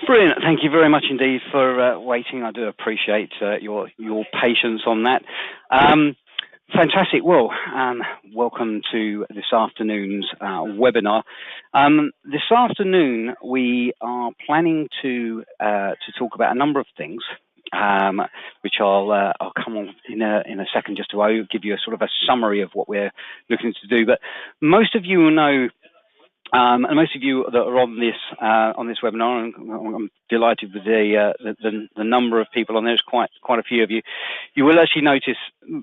Brilliant. Thank you very much indeed for waiting. I do appreciate your patience on that. Fantastic. Well, welcome to this afternoon's webinar. This afternoon we are planning to talk about a number of things, which I'll come on in a second just to give you a sort of a summary of what we're looking to do. But most of you will know. And most of you that are on this webinar, and I'm delighted with the number of people on there. There's quite a few of you. You will actually notice,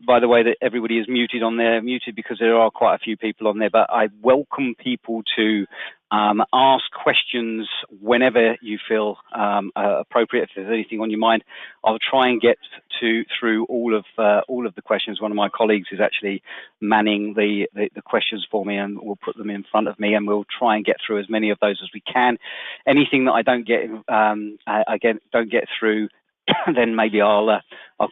by the way, that everybody is muted on there, muted because there are quite a few people on there. But I welcome people to ask questions whenever you feel appropriate. If there's anything on your mind, I'll try and get through all of the questions. One of my colleagues is actually manning the questions for me, and we'll put them in front of me, and we'll try and get through as many of those as we can. Anything that I don't get through, then maybe I'll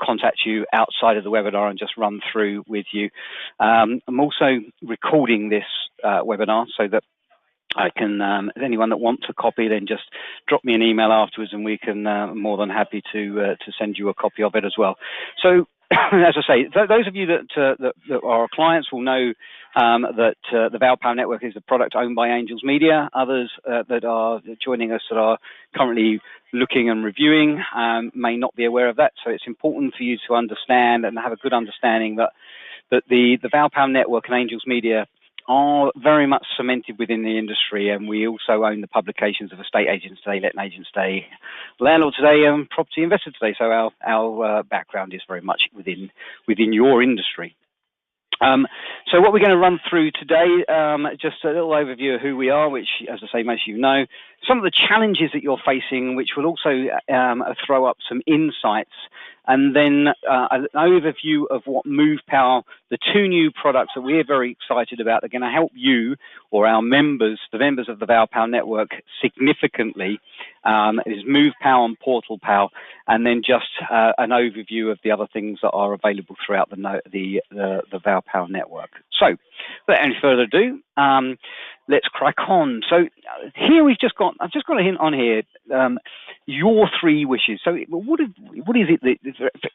contact you outside of the webinar and just run through with you. I'm also recording this webinar so that I can, anyone that wants a copy, then just drop me an email afterwards, and we can. More than happy to send you a copy of it as well. So, as I say, those of you that are clients will know that the ValPal Network is a product owned by Angels Media. Others that are joining us that are currently looking and reviewing may not be aware of that. So it's important for you to understand and have a good understanding that the ValPal Network and Angels Media are very much cemented within the industry, and we also own the publications of Estate Agents Today, Letting Agents Today, Landlord Today, and Property Investor Today. So our background is very much within your industry. So what we're going to run through today, just a little overview of who we are, which, as I say, most of you know, some of the challenges that you're facing, which will also throw up some insights, and then an overview of what MovePal, the two new products that we're very excited about, are going to help you or our members, the members of the ValPal Network, significantly, is MovePal and PortalPal, and then just an overview of the other things that are available throughout the ValPal Network. So, without any further ado, let's crack on. So here I've just got a hint on here, your three wishes. So what is it that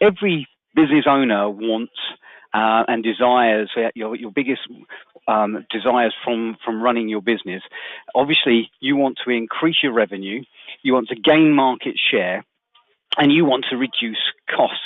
every business owner wants and desires, your biggest desires from running your business? Obviously, you want to increase your revenue, you want to gain market share, and you want to reduce costs.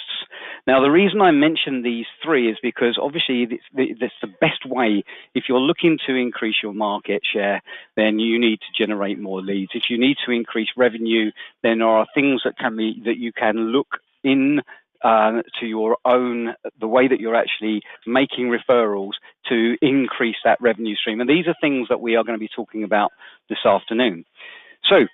Now, the reason I mention these three is because obviously that's the best way. If you're looking to increase your market share, then you need to generate more leads. If you need to increase revenue, then there are things that you can look in to your own, the way that you're actually making referrals to increase that revenue stream. And these are things that we are going to be talking about this afternoon. So,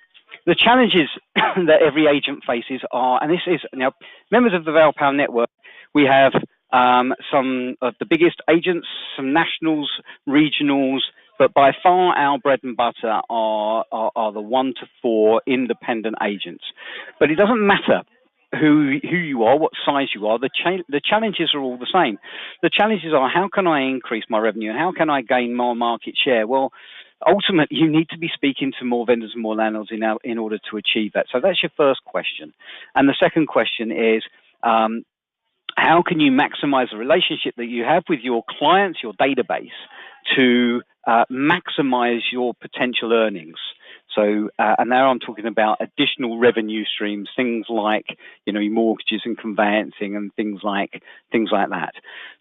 the challenges that every agent faces are, and this is, now, members of the ValPal Network, we have some of the biggest agents, some nationals, regionals, but by far our bread and butter are the 1 to 4 independent agents. But it doesn't matter who you are, what size you are, the challenges are all the same. The challenges are, how can I increase my revenue? How can I gain more market share? Well, ultimately, you need to be speaking to more vendors and more landlords in order to achieve that. So that's your first question. And the second question is, how can you maximize the relationship that you have with your clients, your database, to maximize your potential earnings? So, and now I'm talking about additional revenue streams, things like, mortgages and conveyancing and things like that.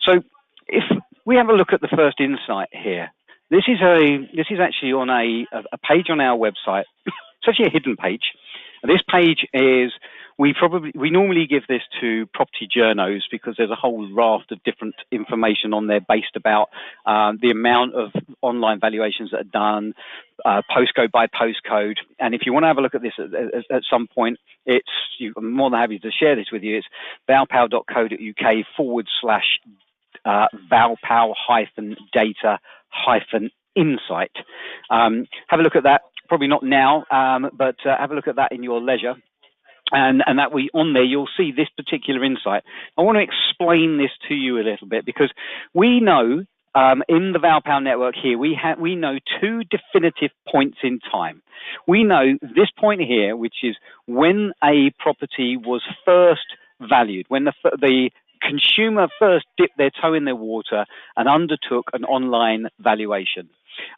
So, if we have a look at the first insight here, this is actually on a page on our website. It's actually a hidden page. This page is, we normally give this to property journos because there's a whole raft of different information on there based about the amount of online valuations that are done, postcode by postcode. And if you want to have a look at this at some point, I'm more than happy to share this with you. It's valpal.co.uk/valpal-data-insight. Have a look at that. Probably not now, but have a look at that in your leisure. And that on there, you'll see this particular insight. I want to explain this to you a little bit because we know in the ValPal network here, we know two definitive points in time. We know this point here, which is when a property was first valued, when the consumer first dipped their toe in their water and undertook an online valuation.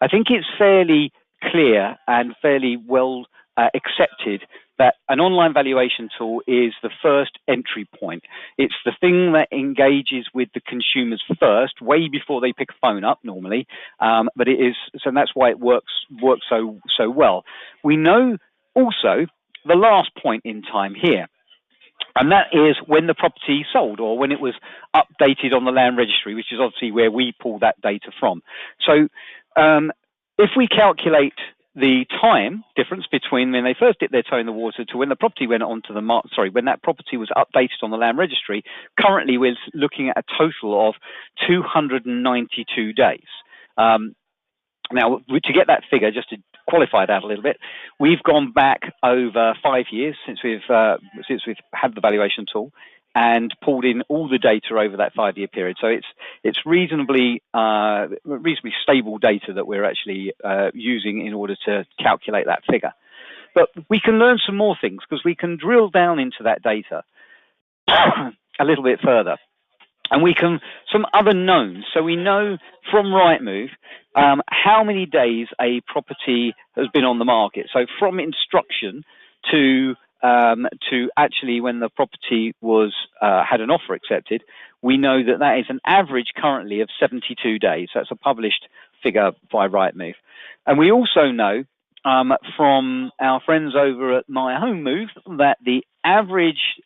I think it's fairly clear and fairly well accepted that an online valuation tool is the first entry point. It's the thing that engages with the consumers first, way before they pick a phone up normally, but it is, so that's why it works so well. We know also the last point in time here, and that is when the property sold or when it was updated on the land registry, which is obviously where we pull that data from. So if we calculate the time difference between when they first dipped their toe in the water to when the property went onto the market, when that property was updated on the land registry, currently we're looking at a total of 292 days. Now, to get that figure, just to qualify that a little bit, we've gone back over 5 years since we've had the valuation tool and pulled in all the data over that 5-year period. So it's reasonably stable data that we're actually using in order to calculate that figure. But we can learn some more things because we can drill down into that data a little bit further. And we can, some other knowns. So we know from Rightmove how many days a property has been on the market. So from instruction to actually when the property was had an offer accepted, we know that that is an average currently of 72 days. That's a published figure by Rightmove. And we also know from our friends over at My Home Move that the average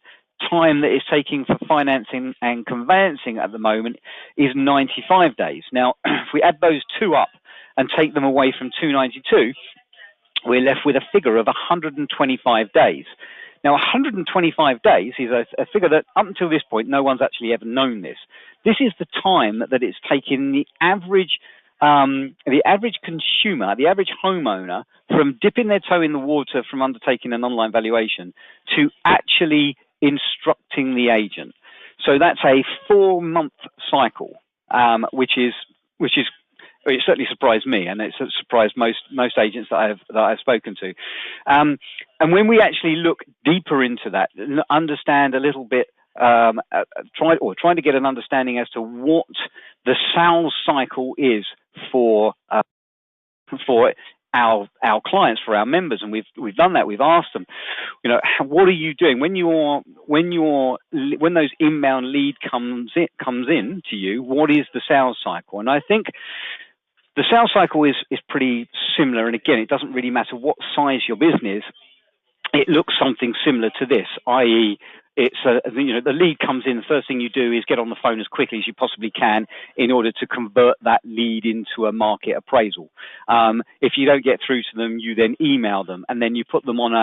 time that is taking for financing and conveyancing at the moment is 95 days. Now, if we add those two up and take them away from 292, we're left with a figure of 125 days. Now, 125 days is a figure that up until this point, no one's actually ever known this. This is the time that it's taken the average consumer, the average homeowner, from dipping their toe in the water from undertaking an online valuation to actually instructing the agent. So that's a 4-month cycle, which it certainly surprised me, and it's surprised most agents that I've spoken to. And when we actually look deeper into that, understand a little bit, trying to get an understanding as to what the sales cycle is for our clients, for our members, and we've done that. We've asked them, what are you doing when those inbound lead comes in to you? What is the sales cycle? And I think the sales cycle is pretty similar. And again, it doesn't really matter what size your business. It looks something similar to this, i.e., it's the lead comes in. The first thing you do is get on the phone as quickly as you possibly can in order to convert that lead into a market appraisal. If you don't get through to them, you then email them, and then you put them on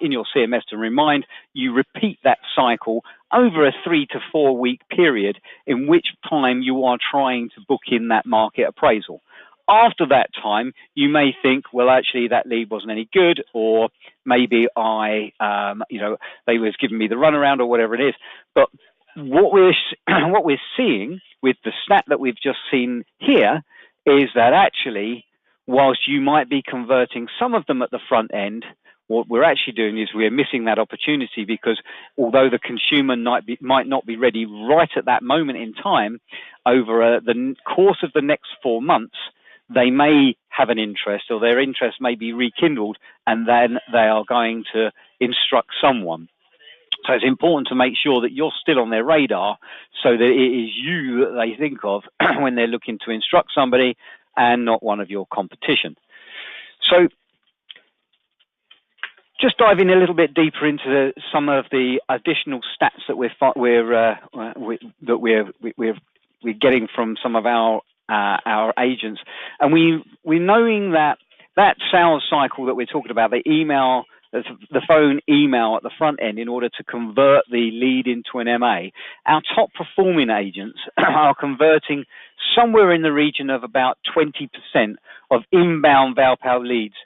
in your CMS to remind. You repeat that cycle over a 3 to 4 week period, in which time you are trying to book in that market appraisal. After that time, you may think, well, actually, that lead wasn't any good, or maybe they was giving me the runaround or whatever it is. But what we're seeing with the stat that we've just seen here is that actually, whilst you might be converting some of them at the front end, what we're actually doing is we're missing that opportunity, because although the consumer might not be ready right at that moment in time, over the course of the next 4 months, they may have an interest, or their interest may be rekindled, and then they are going to instruct someone. So it's important to make sure that you're still on their radar, so that it is you that they think of when they're looking to instruct somebody, and not one of your competition. So just diving a little bit deeper into some of the additional stats that we're getting from some of our agents, and we're knowing that sales cycle that we're talking about, the phone email at the front end in order to convert the lead into an MA, our top performing agents are converting somewhere in the region of about 20% of inbound ValPal leads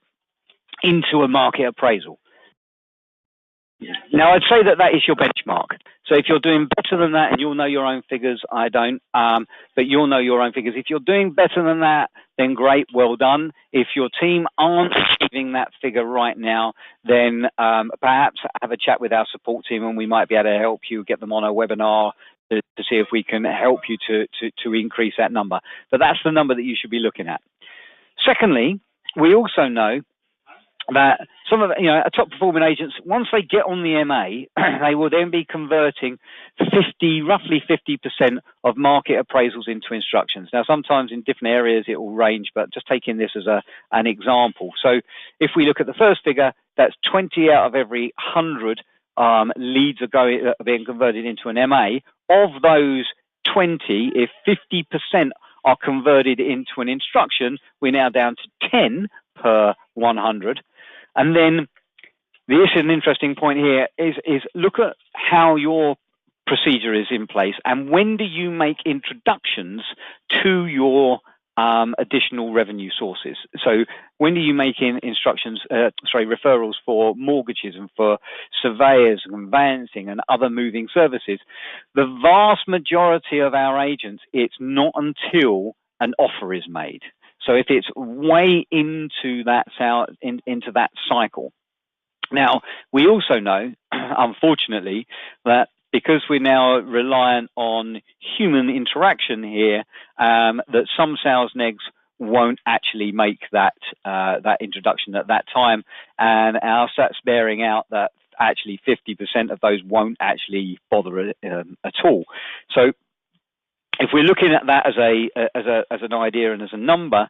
into a market appraisal. Now, I'd say that is your benchmark. So if you're doing better than that, and you'll know your own figures, I don't, but you'll know your own figures. If you're doing better than that, then great, well done. If your team aren't achieving that figure right now, then perhaps have a chat with our support team, and we might be able to help you get them on a webinar to see if we can help you to increase that number. But that's the number that you should be looking at. Secondly, we also know that some of top performing agents, once they get on the MA, they will then be converting roughly 50% of market appraisals into instructions. Now, sometimes in different areas it will range, but just taking this as an example. So if we look at the first figure, that's 20 out of every 100 leads are being converted into an MA. Of those 20, if 50% are converted into an instruction, we're now down to 10 per 100. And then this is an interesting point here is look at how your procedure is in place, and when do you make introductions to your additional revenue sources. So when do you make referrals for mortgages and for surveyors and conveyancing and other moving services? The vast majority of our agents, it's not until an offer is made. So if it's way into that into that cycle. Now, we also know, unfortunately, that because we're now reliant on human interaction here, that some sales negs won't actually make that introduction at that time, and our stats bearing out that actually 50% of those won't actually bother at all. So if we're looking at that as an idea and as a number,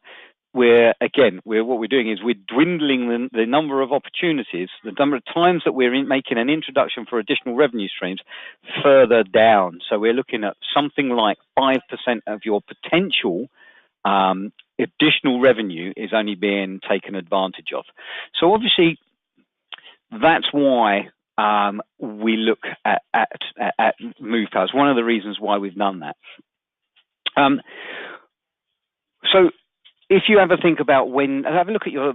what we're doing is we're dwindling the number of opportunities, the number of times that we're making an introduction for additional revenue streams further down. So we're looking at something like 5% of your potential additional revenue is only being taken advantage of. So obviously, that's why we look at MovePal. It's one of the reasons why we've done that. So if you ever think about have a look at your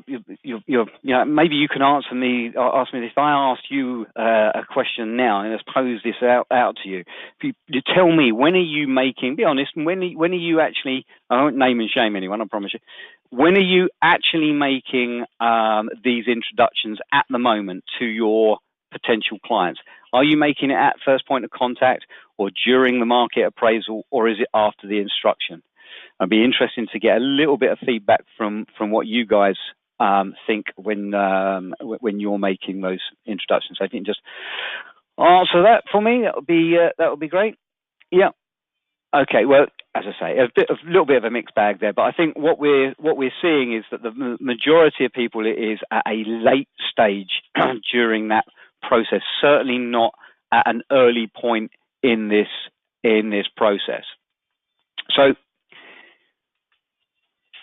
maybe you can ask me if I asked you a question now and let's pose this out to you. If you tell me, when are you making, be honest, when are you actually, I won't name and shame anyone, I promise you, when are you actually making these introductions at the moment to your potential clients? Are you making it at first point of contact, or during the market appraisal, or is it after the instruction? It'd be interesting to get a little bit of feedback from what you guys think when you're making those introductions. I think just answer that for me. That would be great. Yeah. Okay. Well, as I say, a little bit of a mixed bag there, but I think what we're seeing is that the majority of people is at a late stage during that process. Certainly not at an early point in this process. So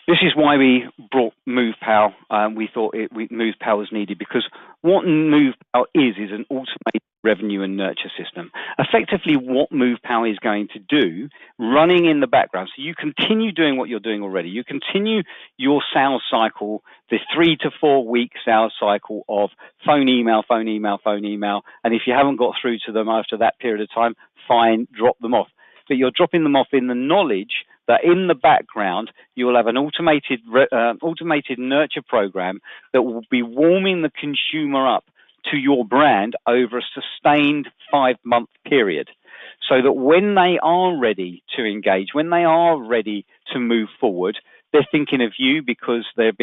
this is why we brought MovePal. We thought MovePal was needed because what MovePal is an automated revenue and nurture system. Effectively, what MovePal is going to do, running in the background, so you continue doing what you're doing already. You continue your sales cycle, the 3 to 4 week sales cycle of phone, email, phone, email, phone, email. And if you haven't got through to them after that period of time, fine, drop them off. But you're dropping them off in the knowledge that in the background, you will have an automated nurture program that will be warming the consumer up to your brand over a sustained 5-month period, so that when they are ready to engage, when they are ready to move forward, they're thinking of you because they're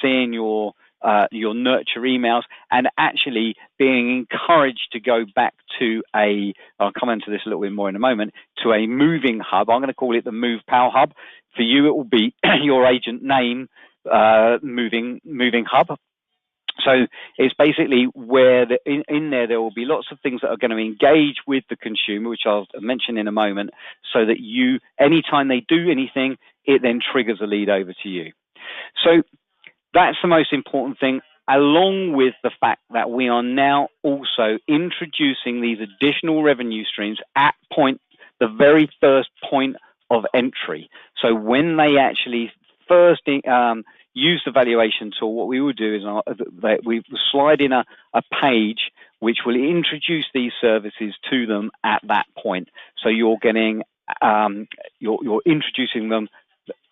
seeing your nurture emails and actually being encouraged to go back to I'll come into this a little bit more in a moment, to a moving hub. I'm going to call it the MovePal hub. For you, it will be your agent name, moving hub. So it's basically where in there will be lots of things that are going to engage with the consumer, which I'll mention in a moment, so that anytime they do anything, it then triggers a lead over to you. So that's the most important thing, along with the fact that we are now also introducing these additional revenue streams at the very first point of entry. So when they actually first use the valuation tool, what we will do is we slide in a page which will introduce these services to them at that point. So you're getting, you're introducing them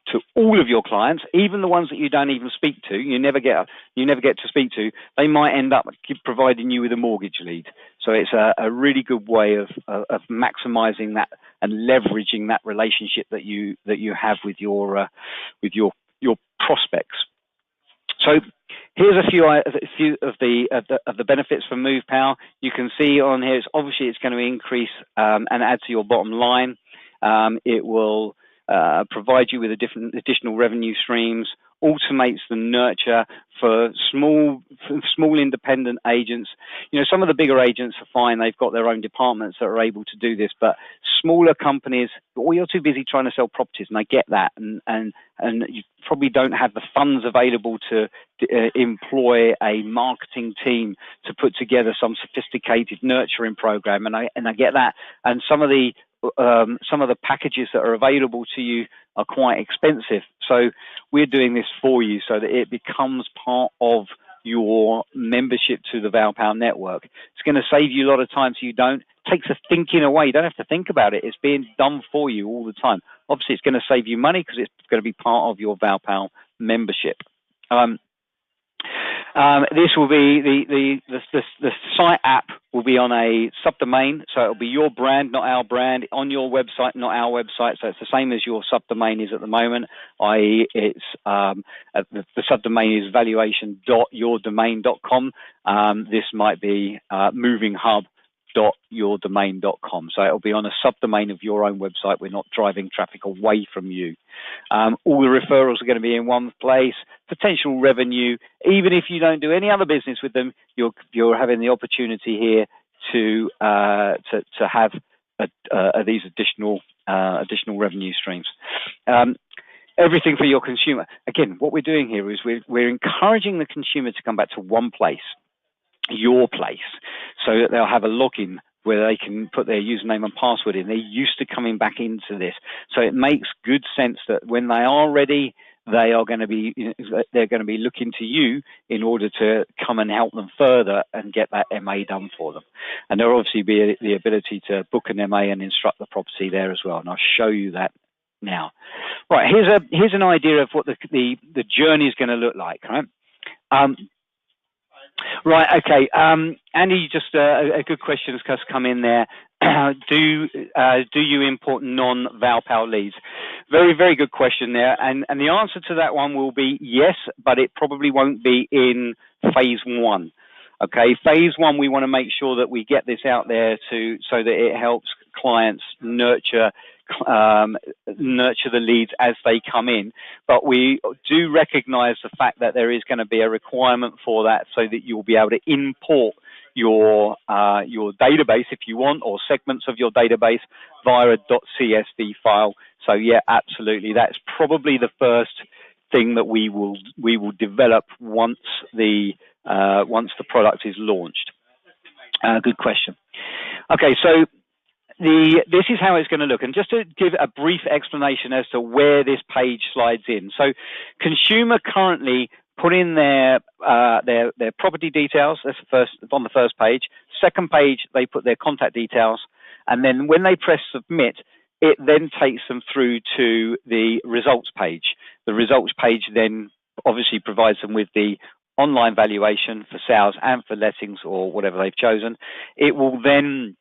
to all of your clients, even the ones that you don't even speak to, you never get to speak to. They might end up providing you with a mortgage lead. So it's a really good way of maximising that and leveraging that relationship that you have with your prospects. So here's a few of the benefits from MovePal. You can see on here, it's going to increase and add to your bottom line. It will provide you with additional revenue streams, automates the nurture for small independent agents. You know, some of the bigger agents are fine, they've got their own departments that are able to do this, but smaller companies, well, you're too busy trying to sell properties, and I get that, and you probably don't have the funds available to employ a marketing team to put together some sophisticated nurturing program, and I get that, and some of the packages that are available to you are quite expensive. So we're doing this for you so that it becomes part of your membership to the ValPal network. It's going to save you a lot of time so you don't. It takes the thinking away. You don't have to think about it. It's being done for you all the time. Obviously, it's going to save you money because it's going to be part of your ValPal membership. This will be the site app will be on a subdomain, so it'll be your brand, not our brand, on your website, not our website. So it's the same as your subdomain is at the moment, i.e., it's the subdomain is valuation.yourdomain.com. This might be movinghub.yourdomain.com. So it'll be on a subdomain of your own website. We're not driving traffic away from you. All the referrals are going to be in one place. Potential revenue, even if you don't do any other business with them, you're having the opportunity here to have these additional revenue streams. Everything for your consumer. Again, what we're doing here is we're encouraging the consumer to come back to one place, your place, so that they'll have a login where they can put their username and password in. They're used to coming back into this. So it makes good sense that when they are ready, they're going to be looking to you in order to come and help them further and get that MA done for them. And there'll obviously be the ability to book an MA and instruct the property there as well. And I'll show you that now. Right, here's an idea of what the journey is going to look like, right? Right, okay. Andy, just a good question has come in there. Do you import non-ValPal leads? Very, very good question there. And the answer to that one will be yes, but it probably won't be in phase one. Okay, phase one, we want to make sure that we get this out there so that it helps clients nurture the leads as they come in, but we do recognize the fact that there is going to be a requirement for that so that you'll be able to import your database if you want, or segments of your database via a .csv file. So yeah, absolutely, that's probably the first thing that we will develop once the product is launched. Good question. Okay, so this is how it's going to look, and just to give a brief explanation as to where this page slides in. So consumer currently put in their property details. That's on the first page. Second page, they put their contact details, and then when they press submit, it then takes them through to the results page. The results page then obviously provides them with the online valuation for sales and for lettings or whatever they've chosen. It will then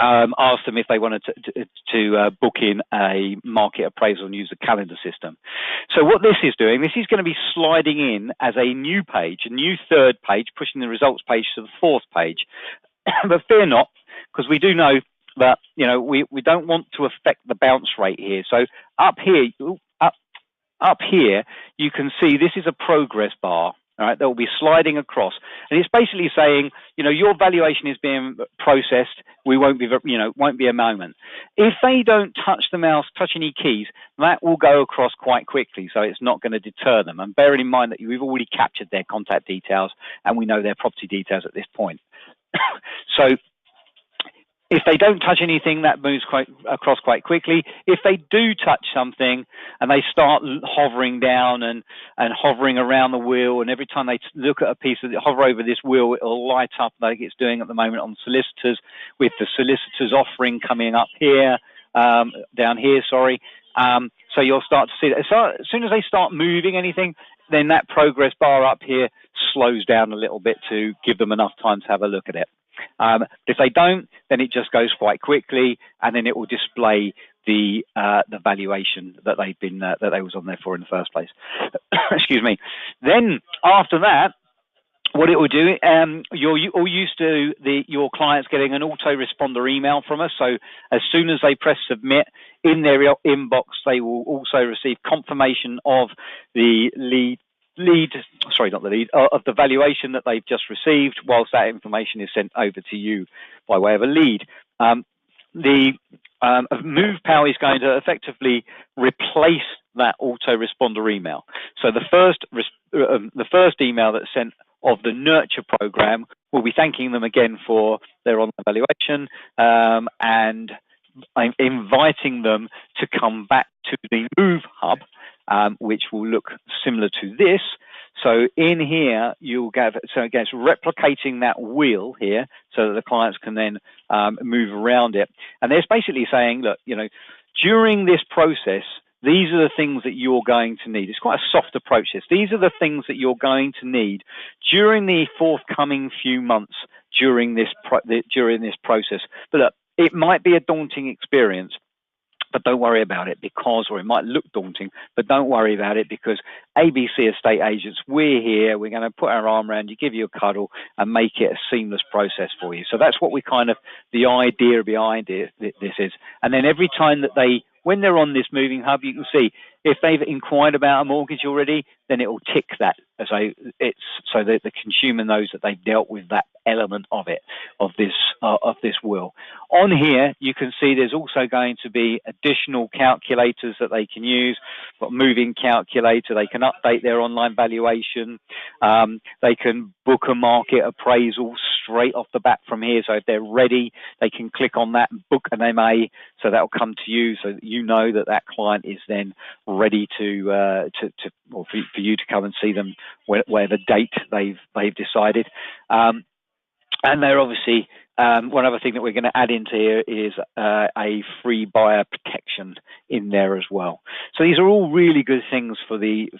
ask them if they wanted to book in a market appraisal and use the calendar system. So what this is doing, this is going to be sliding in as a new page, a new third page, pushing the results page to the fourth page. But fear not, because we do know that, you know, we don't want to affect the bounce rate here. So up here, you can see this is a progress bar. All right, that will be sliding across, and it's basically saying, you know, your valuation is being processed. We won't be, won't be a moment. If they don't touch the mouse, touch any keys, that will go across quite quickly. So it's not going to deter them. And bearing in mind that we've already captured their contact details and we know their property details at this point. So If they don't touch anything, that moves across quite quickly. If they do touch something and they start hovering down and hovering around the wheel, and every time they look at a piece of it, hover over this wheel, it'll light up like it's doing at the moment on solicitors, with the solicitors offering coming up here, down here, sorry. So you'll start to see that. So as soon as they start moving anything, then that progress bar up here slows down a little bit to give them enough time to have a look at it. If they don't, then it just goes quite quickly, and then it will display the valuation that they've been that they was on there for in the first place. Excuse me. Then after that, what it will do, you're all used to your clients getting an autoresponder email from us. So as soon as they press submit, in their inbox, they will also receive confirmation of the of the valuation that they've just received, whilst that information is sent over to you by way of a lead. MovePal is going to effectively replace that autoresponder email. So the first email that's sent of the nurture program will be thanking them again for their online valuation, and I'm inviting them to come back to the Move Hub, which will look similar to this. So in here, you'll get, so again, it's replicating that wheel here so that the clients can then move around it. And they're basically saying, look, you know, during this process, these are the things that you're going to need. It's quite a soft approach, this. These are the things that you're going to need during the forthcoming few months during this process. But look, it might be a daunting experience, but don't worry about it or it might look daunting, but don't worry about it because ABC Estate Agents, we're here, we're going to put our arm around you, give you a cuddle and make it a seamless process for you. So that's what the idea behind this is. And then every time that when they're on this moving hub, you can see if they've inquired about a mortgage already, then it will tick that so that the consumer knows that they've dealt with that element of this will. On here, you can see there's also going to be additional calculators that they can use. Got moving calculator, they can update their online valuation, they can book a market appraisal straight off the bat from here. So if they're ready, they can click on that and book an MA, so that will come to you so that you know that that client is then ready or for you to come and see them where the date they've decided. And they're obviously, one other thing that we're going to add into here is a free buyer protection in there as well. So these are all really good things for the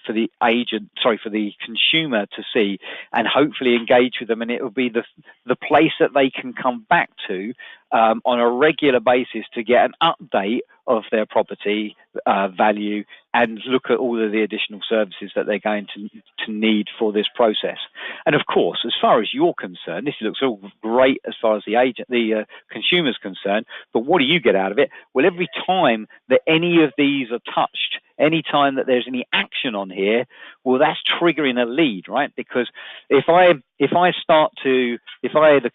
consumer to see and hopefully engage with them, and it will be the place that they can come back to on a regular basis to get an update of their property value and look at all of the additional services that they're going to need for this process. And of course, as far as you're concerned, this looks all great as far as the consumer's concerned, but what do you get out of it? Well, every time that any of these are touched, any time that there's any action on here, well, that's triggering a lead, right? Because if the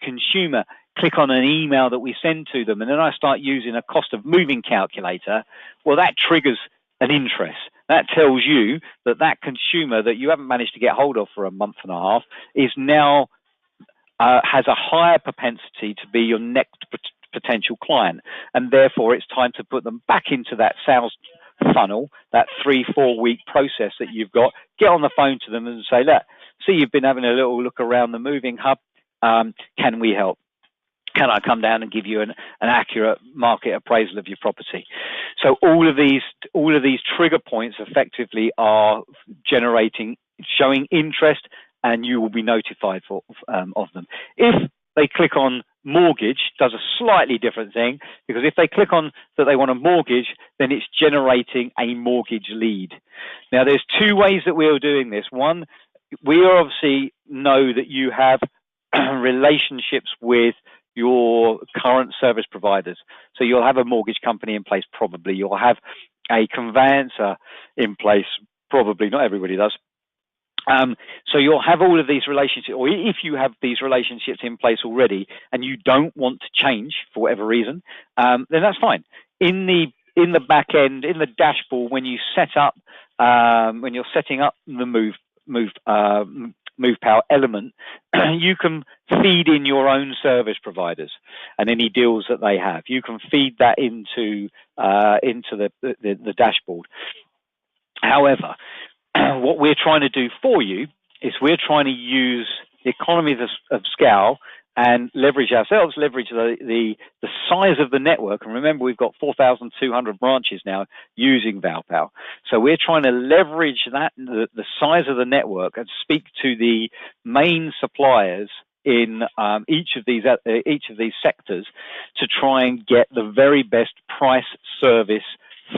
consumer, click on an email that we send to them, and then I start using a cost of moving calculator, well, that triggers an interest. That tells you that that consumer that you haven't managed to get hold of for a month and a half is now has a higher propensity to be your next potential client, and therefore it's time to put them back into that sales funnel, that 3-4 week process that you've got. Get on the phone to them and say, look, see, you've been having a little look around the moving hub. Can we help? Can I come down and give you an accurate market appraisal of your property? So all of these trigger points effectively are showing interest, and you will be notified of them. If they click on mortgage, does a slightly different thing, because if they click on that they want a mortgage, then it's generating a mortgage lead. Now, there's two ways that we are doing this. One, we obviously know that you have relationships with your current service providers. So you'll have a mortgage company in place, probably. You'll have a conveyancer in place, probably. Not everybody does. So you'll have all of these relationships, or if you have these relationships in place already and you don't want to change for whatever reason, then that's fine. In the back end, in the dashboard, when you set up, when you're setting up the MovePal element, you can feed in your own service providers and any deals that they have. You can feed that into the dashboard. However, what we're trying to do for you is we're trying to use the economies of scale and leverage the size of the network. And remember, we've got 4,200 branches now using ValPal. So we're trying to leverage the size of the network and speak to the main suppliers in each of these sectors to try and get the very best price service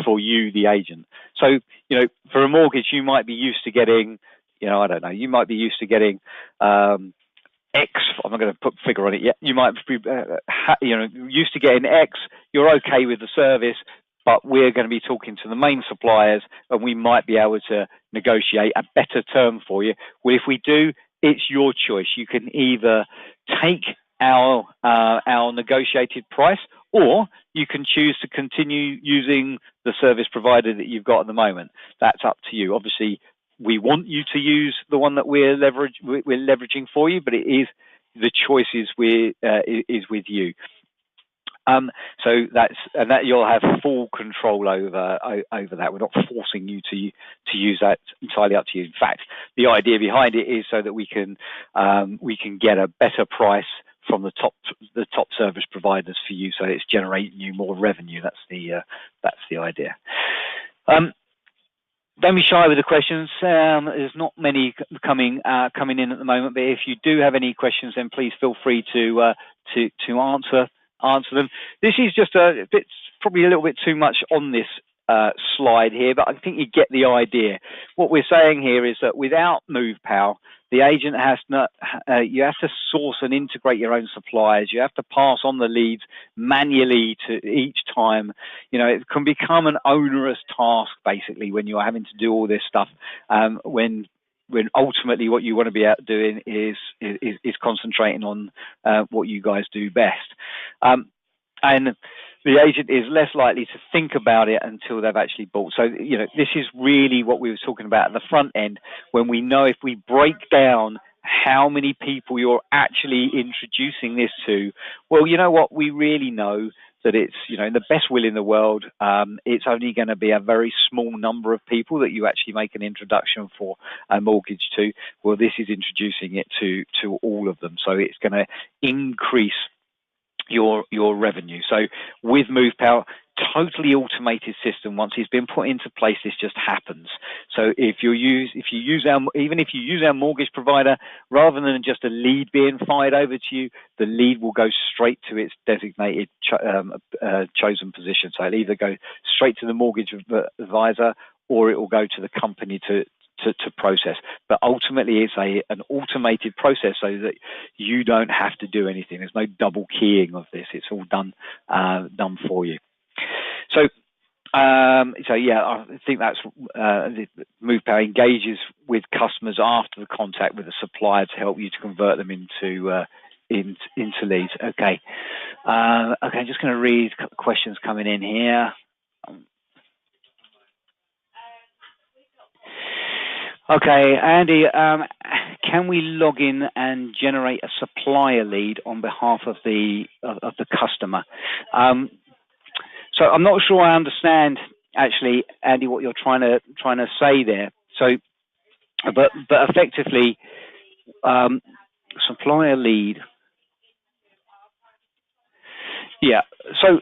for you, the agent. So, for a mortgage, you might be used to getting, I don't know, you might be used to getting X. I'm not going to put a figure on it yet. You might be, used to getting X. You're okay with the service, but we're going to be talking to the main suppliers, and we might be able to negotiate a better term for you. Well, if we do, it's your choice. You can either take our negotiated price, or you can choose to continue using the service provider that you've got at the moment. That's up to you. Obviously, we want you to use the one that we're leveraging for you, but it is the choice is with you. So that you'll have full control over that. We're not forcing you to use that. Entirely up to you. In fact, the idea behind it is so that we can get a better price from the top service providers for you, so it's generating you more revenue. That's the idea. Don't be shy with the questions. There's not many coming in at the moment, but if you do have any questions, then please feel free to answer them. This is just probably a little bit too much on this slide here, but I think you get the idea. What we're saying here is that without MovePal, the agent you have to source and integrate your own suppliers. You have to pass on the leads manually to each time. It can become an onerous task basically when you're having to do all this stuff. When ultimately what you want to be out doing is concentrating on what you guys do best. And the agent is less likely to think about it until they've actually bought. So, this is really what we were talking about at the front end, when we know if we break down how many people you're actually introducing this to, well, you know what, we really know that it's, in the best will in the world, it's only going to be a very small number of people that you actually make an introduction for a mortgage to. Well, this is introducing it to all of them. So it's going to increase your revenue. So with MovePal, totally automated system. Once it's been put into place, this just happens. So if you use our mortgage provider, rather than just a lead being fired over to you, the lead will go straight to its designated chosen position. So it'll either go straight to the mortgage advisor, or it will go to the company to process. But ultimately it's an automated process, so that you don't have to do anything. There's no double keying of this. It's all done for you. So yeah, I think that's MovePal engages with customers after the contact with the supplier to help you to convert them into leads. Okay, I'm just going to read questions coming in here. Okay, Andy, can we log in and generate a supplier lead on behalf of the customer? So I'm not sure I understand actually, Andy, what you're trying to say there. So, but effectively, supplier lead. Yeah. So,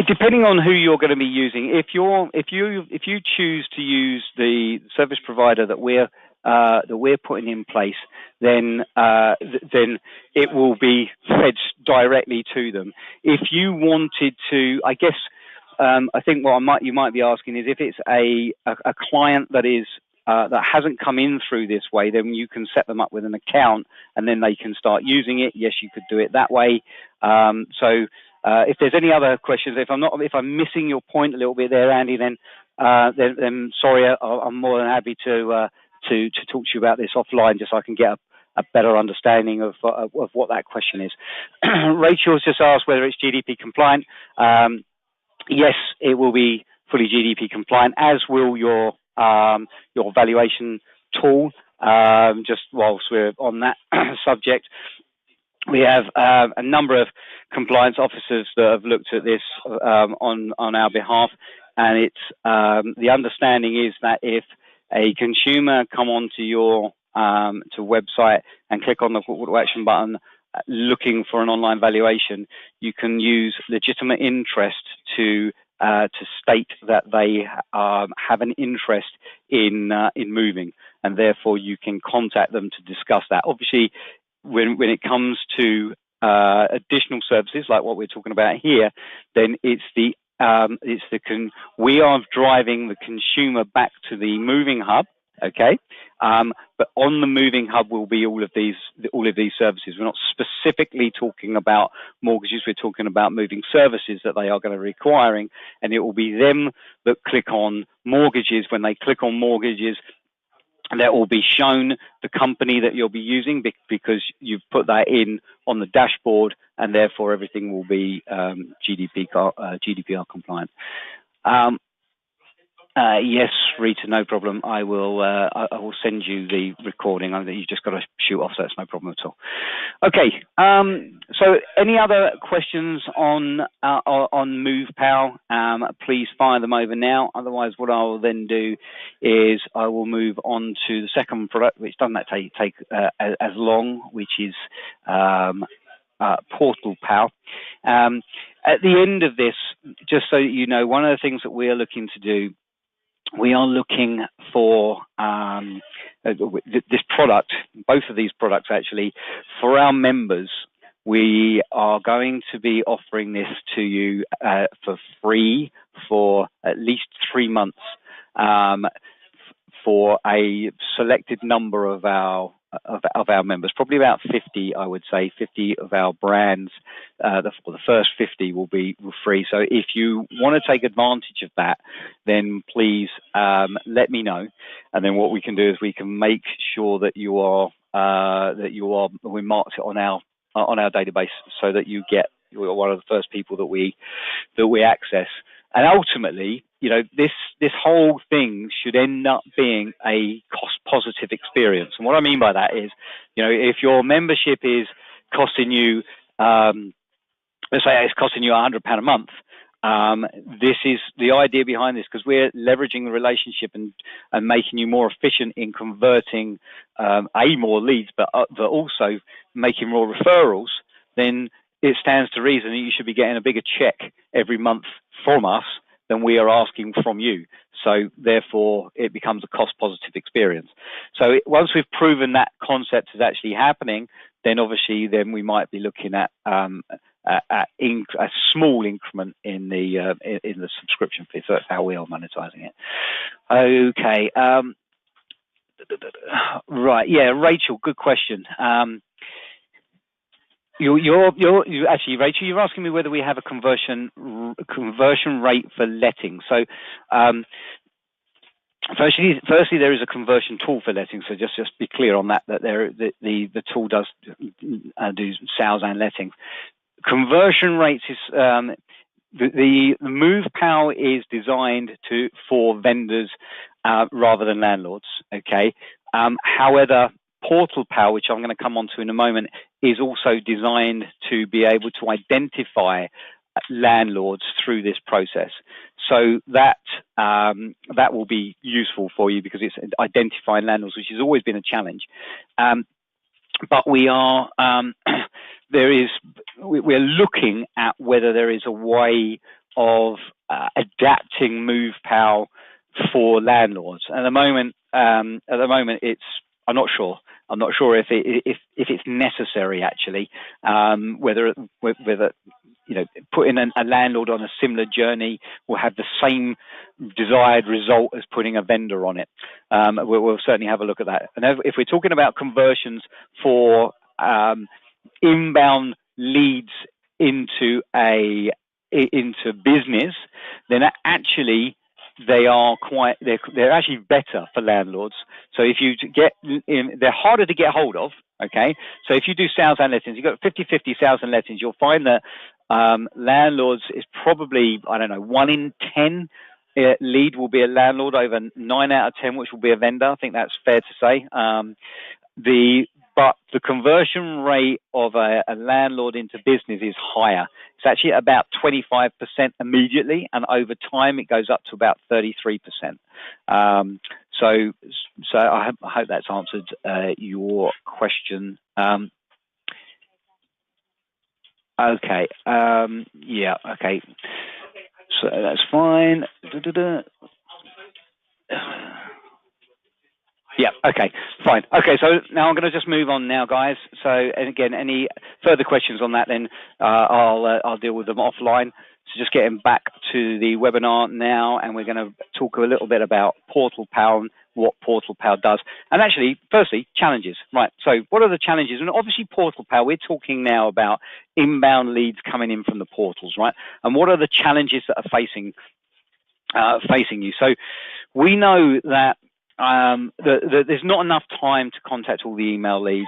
depending on who you're going to be using, if you choose to use the service provider that we're putting in place, then it will be fed directly to them. If you wanted to, I guess, I think what you might be asking is if it's a client that is that hasn't come in through this way, then you can set them up with an account and then they can start using it. Yes, you could do it that way. If there's any other questions, if I'm missing your point a little bit there, Andy, then sorry, I'm more than happy to talk to you about this offline, just so I can get a better understanding of what that question is. Rachel's just asked whether it's GDP compliant. Yes, it will be fully GDP compliant, as will your valuation tool. just whilst we're on that subject, we have a number of compliance officers that have looked at this on our behalf, and it's the understanding is that if a consumer come onto your to website and click on the call to action button looking for an online valuation, you can use legitimate interest to state that they have an interest in moving, and therefore you can contact them to discuss that. Obviously, when it comes to additional services like what we're talking about here, then we are driving the consumer back to the moving hub. Okay, but on the moving hub will be all of these services. We're not specifically talking about mortgages. We're talking about moving services that they are going to be requiring, and it will be them that click on mortgages. When they click on mortgages, that will be shown the company that you'll be using because you've put that in on the dashboard, and therefore everything will be GDPR compliant. Yes, Rita, no problem. I will send you the recording. You just got to shoot off, so that's no problem at all. Okay. So, any other questions on MovePal? Please fire them over now. Otherwise, what I will then do is I will move on to the second product, which doesn't take as long, which is PortalPal. At the end of this, just so you know, one of the things that we are looking to do, we are looking for this product, both of these products actually, for our members. We are going to be offering this to you for free for at least 3 months for a selected number of our members, probably about 50, I would say, 50 of our brands. The first 50 will be free. So if you want to take advantage of that, then please let me know. And then what we can do is we can make sure that we marked it on our database so that you're one of the first people that we access. And ultimately, you know, this whole thing should end up being a cost-positive experience. And what I mean by that is, you know, if your membership is costing you, let's say it's costing you £100 a month, this is the idea behind this, because we're leveraging the relationship and making you more efficient in converting more leads, but also making more referrals. Then it stands to reason that you should be getting a bigger check every month from us than we are asking from you. So therefore, it becomes a cost-positive experience. So once we've proven that concept is actually happening, then obviously we might be looking at a small increment in the subscription fee. So that's how we are monetizing it. Okay. Right. Yeah, Rachel, good question. Actually, Rachel, you're asking me whether we have a conversion rate for letting. So, firstly, there is a conversion tool for letting. So just be clear on that the tool does do sales and letting. Conversion rates is the MovePal is designed for vendors rather than landlords. Okay. However, PortalPal, which I'm going to come on to in a moment, is also designed to be able to identify landlords through this process. So that will be useful for you because it's identifying landlords, which has always been a challenge. But we are we're looking at whether there is a way of adapting MovePal for landlords. At the moment, I'm not sure. I'm not sure if it's necessary actually. Whether you know, putting a landlord on a similar journey will have the same desired result as putting a vendor on it. We'll certainly have a look at that. And if we're talking about conversions for inbound leads into business, then actually they're actually better for landlords. So if you they're harder to get hold of. Okay, so if you do sales and lettings, you've got 50-50 sales and lettings, you'll find that landlords is probably, I don't know, 1 in 10 lead will be a landlord, over 9 out of 10 which will be a vendor. I think that's fair to say. But the conversion rate of a landlord into business is higher. It's actually about 25% immediately, and over time it goes up to about 33%. So I hope that's answered your question. Okay. Yeah. Okay. So that's fine. Yeah, okay, fine. Okay, so now I'm going to just move on now, guys. So, and again, any further questions on that, then I'll deal with them offline. So just getting back to the webinar now, and we're going to talk a little bit about PortalPal and what PortalPal does. And actually, firstly, challenges. Right, so what are the challenges? And obviously PortalPal, we're talking now about inbound leads coming in from the portals, right? And what are the challenges that are facing you? So we know that there's not enough time to contact all the email leads.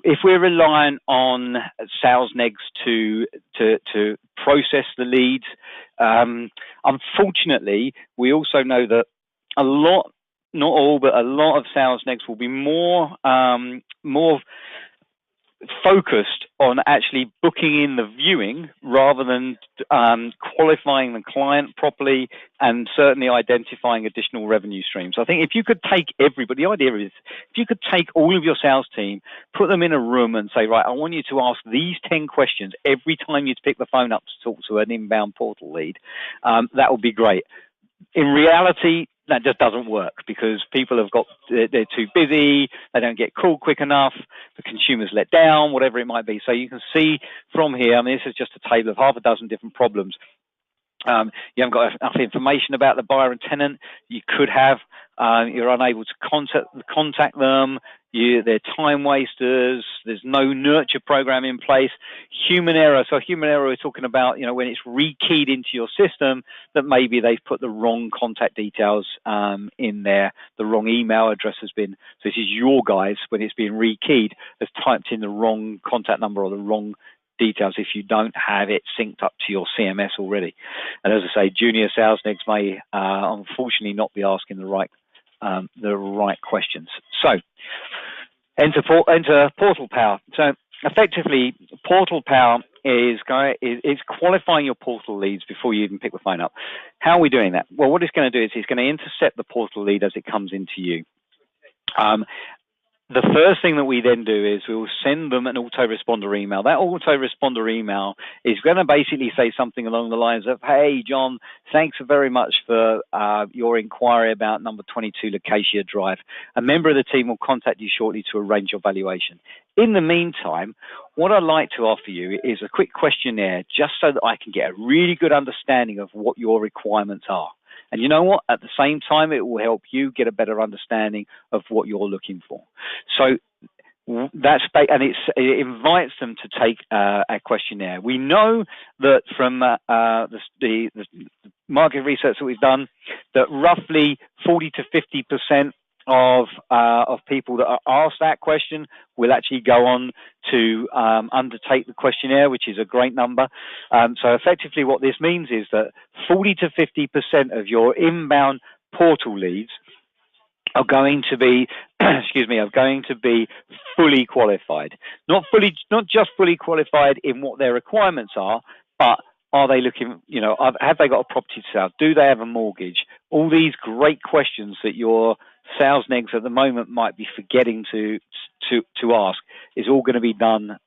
If we're reliant on sales negs to process the leads, unfortunately, we also know that a lot, not all, but a lot of sales negs will be more focused on actually booking in the viewing rather than qualifying the client properly and certainly identifying additional revenue streams. I think if you could take everybody, the idea is if you could take all of your sales team, put them in a room and say, right, I want you to ask these 10 questions every time you pick the phone up to talk to an inbound portal lead, that would be great. In reality, that just doesn't work because people they're too busy, they don't get called quick enough, the consumer's let down, whatever it might be. So you can see from here, I mean, this is just a table of half a dozen different problems. You haven't got enough information about the buyer and tenant. You could have, you're unable to contact them. They're time wasters. There's no nurture program in place. Human error. So human error, we're talking about, when it's rekeyed into your system that maybe they've put the wrong contact details in there. The wrong email address has been, so this is your guys, when it's being rekeyed, has typed in the wrong contact number or the wrong details if you don't have it synced up to your CMS already. And as I say, junior sales negs may unfortunately not be asking the right questions. So enter PortalPal. So effectively, PortalPal is qualifying your portal leads before you even pick the phone up. How are we doing that? Well, what it's going to do is it's going to intercept the portal lead as it comes into you. The first thing that we then do is we will send them an autoresponder email. That autoresponder email is going to basically say something along the lines of, hey, John, thanks very much for your inquiry about number 22 Lacacia Drive. A member of the team will contact you shortly to arrange your valuation. In the meantime, what I'd like to offer you is a quick questionnaire just so that I can get a really good understanding of what your requirements are. And you know what? At the same time, it will help you get a better understanding of what you're looking for. So that's, and it invites them to take a questionnaire. We know that from the market research that we've done, that roughly 40 to 50% of people that are asked that question will actually go on to undertake the questionnaire, which is a great number. So effectively what this means is that 40 to 50% of your inbound portal leads are going to be, fully qualified. Not just fully qualified in what their requirements are, but are they looking, have they got a property to sell? Do they have a mortgage? All these great questions that your sales negs at the moment might be forgetting to ask is all going to be done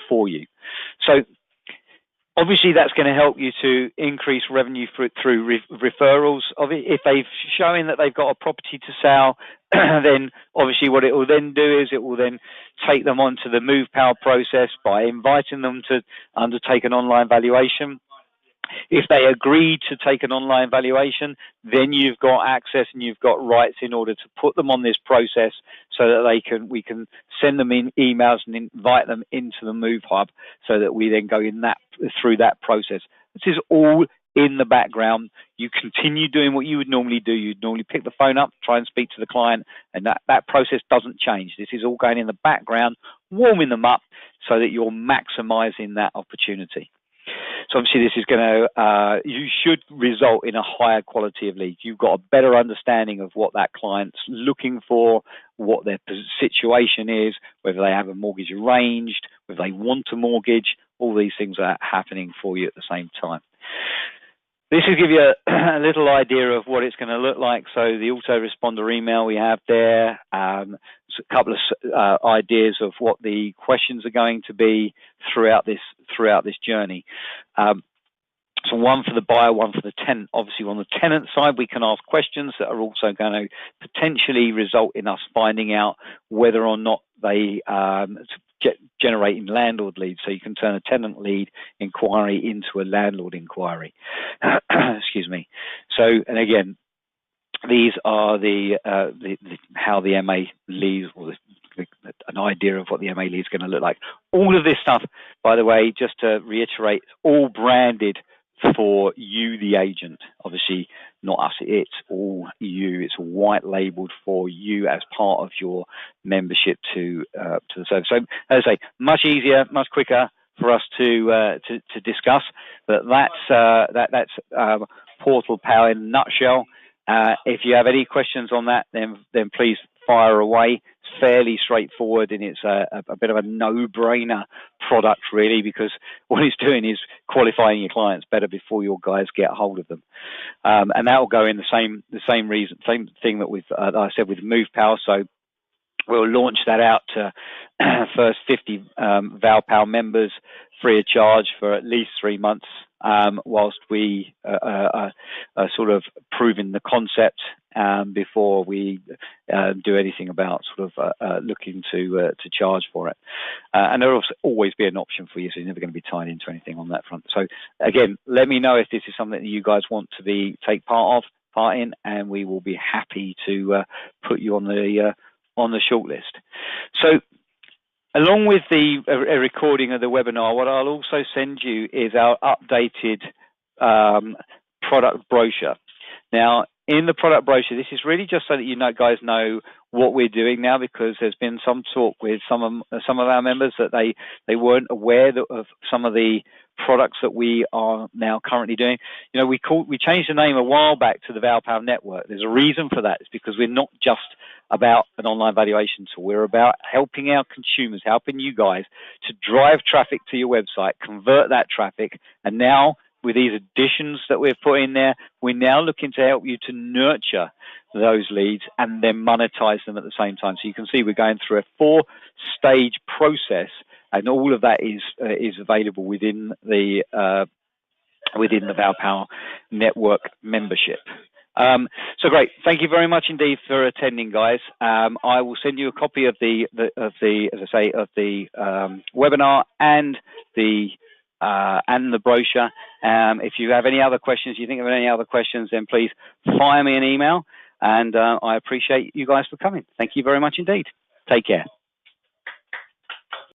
for you. So obviously that's going to help you to increase revenue through referrals. If they've shown that they've got a property to sell, then obviously what it will then do is it will then take them onto the MovePal process by inviting them to undertake an online valuation. If they agree to take an online valuation, then you've got access and you've got rights in order to put them on this process so that we can send them in emails and invite them into the Move Hub so that we then go through that process. This is all in the background. You continue doing what you would normally do. You'd normally pick the phone up, try and speak to the client, and that process doesn't change. This is all going in the background, warming them up so that you're maximizing that opportunity. So obviously this is going to, you should result in a higher quality of leads. You've got a better understanding of what that client's looking for, what their situation is, whether they have a mortgage arranged, whether they want a mortgage. All these things are happening for you at the same time. This will give you a little idea of what it's going to look like. So the autoresponder email we have there, a couple of ideas of what the questions are going to be throughout this journey. So one for the buyer, one for the tenant. Obviously, on the tenant side, we can ask questions that are also going to potentially result in us finding out whether or not they generating landlord leads. So you can turn a tenant lead inquiry into a landlord inquiry. Excuse me. So, and again, these are the how the MA leads, or an idea of what the MA lead is going to look like. All of this stuff, by the way, just to reiterate, all branded for you, the agent. Obviously, not us. It's all you. It's white labeled for you as part of your membership to the service. So, as I say, much easier, much quicker for us to discuss. But that's PortalPal in a nutshell. If you have any questions on that, then please fire away. It's fairly straightforward, and it's a bit of a no-brainer product, really, because what it's doing is qualifying your clients better before your guys get a hold of them. And that will go in the same thing that I said with MovePal. So we'll launch that out to first 50 ValPal members free of charge for at least 3 months, whilst we are sort of proving the concept before we do anything about sort of looking to charge for it. And there will always be an option for you, so you're never going to be tied into anything on that front. So again, let me know if this is something that you guys want to take part in, and we will be happy to put you on the shortlist. So, along with a recording of the webinar, what I'll also send you is our updated product brochure. Now, in the product brochure, this is really just so that you guys know what we're doing now, because there's been some talk with some of our members that they weren't aware of some of the products that we are now currently doing. You know, we changed the name a while back to the ValPal Network. There's a reason for that. It's because we're not just about an online valuation tool. We're about helping our consumers, helping you guys to drive traffic to your website, convert that traffic, and now with these additions that we've put in there, we're now looking to help you to nurture those leads and then monetize them at the same time. So you can see we're going through a 4-stage process, and all of that is available within the ValPal Network membership. So great. Thank you very much indeed for attending, guys. I will send you a copy of the webinar and the brochure. If you have any other questions, you think of any other questions, then please fire me an email. And I appreciate you guys for coming. Thank you very much indeed. Take care.